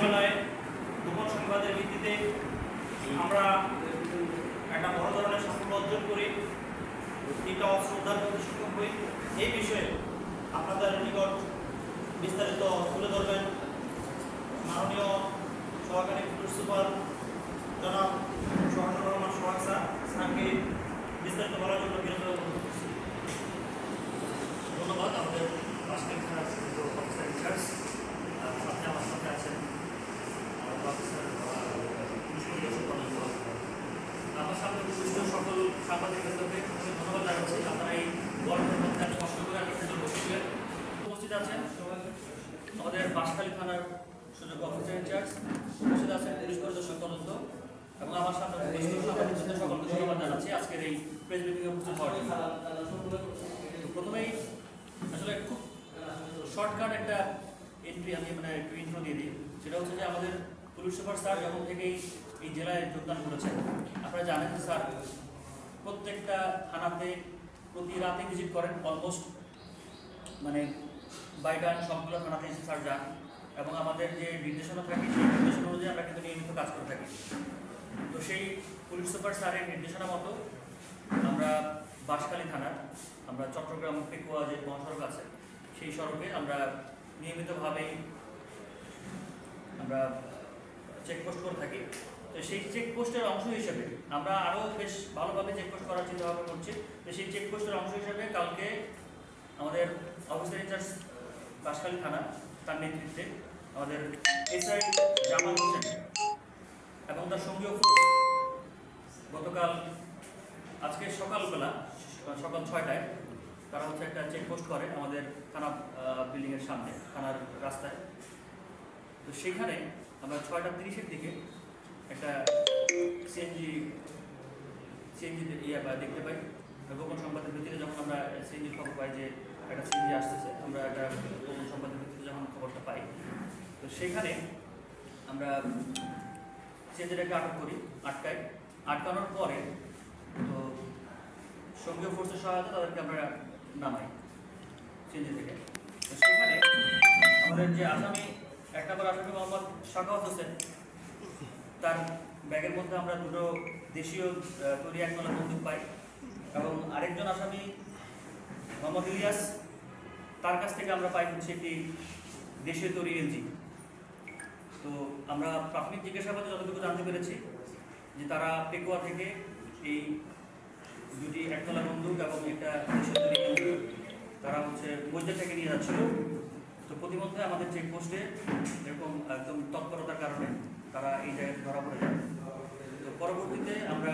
বেলায় গোপন সংবাদের ভিত্তিতে আমরা একটা বড় ধরনের সাফল্য অর্জন করি, 3টা অস্ত্র উদ্ধার করতে সক্ষম হই। এই বিষয়ে আপনাদের নিকট বিস্তারিত তুলে ধরবেন মাননীয় সহকারী পুলিশ সুপার জনাব সোহানুর রহমান সোহাগ স্যারকে বিস্তারিত বলার জন্য বিরত করছি। ধন্যবাদ। আমাদের বাসখালী থানার অফিসার ইনচার্জ সাথে আমার সাথে আছেন অফিসার পুলিশ পরিদর্শক আমার সামনে উপস্থিত সকল সাংবাদিক বৃন্দকে ধন্যবাদ জানাচ্ছি। আপনারা এই গল্পের মধ্যে কষ্ট করে উপস্থিত আছেন আমাদের বাসখালী থানার সুযোগ্য অফিসার ইনচার্জ, উপস্থিত আছেন পুলিশ পরিদর্শক তদন্ত এবং আমার সামনে সাংবাদিক সকলকে ধন্যবাদ জানাচ্ছি আজকের এই প্রেস ব্রিফিংয়ে উপস্থিত হওয়ার জন্য। প্রথমেই আসলে খুব শর্টকাট একটা এন্ট্রি আমি একটু ইন্ট্রো দিয়ে দিই। সেটা হচ্ছে যে আমাদের পুলিশ সুপার স্যার যখন থেকেই এই জেলায় যোগদান করেছেন, আপনারা জানেন যে স্যার প্রত্যেকটা থানাতে প্রতি রাতে ভিজিট করেন। অলমোস্ট বাই টাইম সবগুলো থানাতে এসে স্যার যান এবং আমাদের যে নির্দেশনা থাকে সেই নির্দেশনা অনুযায়ী আমরা কিন্তু নিয়মিত কাজ করে থাকি। তো সেই পুলিশ সুপার স্যারের নির্দেশনা মতো আমরা বাঁশখালী থানার আমরা চট্টগ্রাম পেকুয়া যে মহাসড়ক আছে সেই সড়কে আমরা নিয়মিতভাবেই আমরা চেকপোস্ট করে থাকি। তো সেই চেকপোস্টের অংশ হিসেবে আমরা আরও বেশ ভালোভাবে চেকপোস্ট করার চিন্তাভাবনা করছি। তো সেই চেকপোস্টের অংশ হিসেবে কালকে আমাদের অফিসার ইনচার্জ বাঁশখালী থানা তার নেতৃত্বে আমাদের এসআই জামাল হোসেন এবং তার সঙ্গীয় ফোর্স গতকাল আজকে সকালবেলা সকাল 6টায় তারা একটা চেকপোস্ট করে আমাদের থানা বিল্ডিংয়ের সামনে, থানার রাস্তায়। তো সেখানে আমরা 6টা 30-এর দিকে একটা সিএনজি দেখতে পাই। গোপন সংবাদের ভিত্তিতে যখন আমরা সিএনজির খবর পাই যে একটা সিএনজি আসতেছে, আমরা একটা গোপন সংবাদের ভিত্তিতে যখন খবরটা পাই, তো সেখানে আমরা সিএনজিটাকে আটক করি, আটকানোর পরে তো সঙ্গীয় ফোর্সের সহায়তা তাদেরকে আমরা নামাই সিএনজি থেকে। তো সেখানে আমাদের যে আসামি 1 নম্বর আসামি মোহাম্মদ শাখাওয়াত হোসেন, তার ব্যাগের মধ্যে আমরা 2টো দেশীয় তৈরি 1 নলা বন্দুক পাই এবং আরেকজন আসামি মোহাম্মদ ইলিয়াস, তার কাছ থেকে আমরা পাই একটি দেশীয় তৈরি এলজি। তো আমরা প্রাথমিক জিজ্ঞাসাবাদে যতটুকু জানতে পেরেছি যে তারা পেকুয়া থেকে এই 2টি 1 নলা বন্দুক এবং একটা দেশীয় তৈরি এলজি তারা মসজিদ থেকে নিয়ে যাচ্ছিল। তো প্রতিমধ্যে আমাদের চেকপোস্টে এরকম একদম তৎপরতার কারণে তারা এই জায়গায় ধরা পড়ে যায়। তো পরবর্তীতে আমরা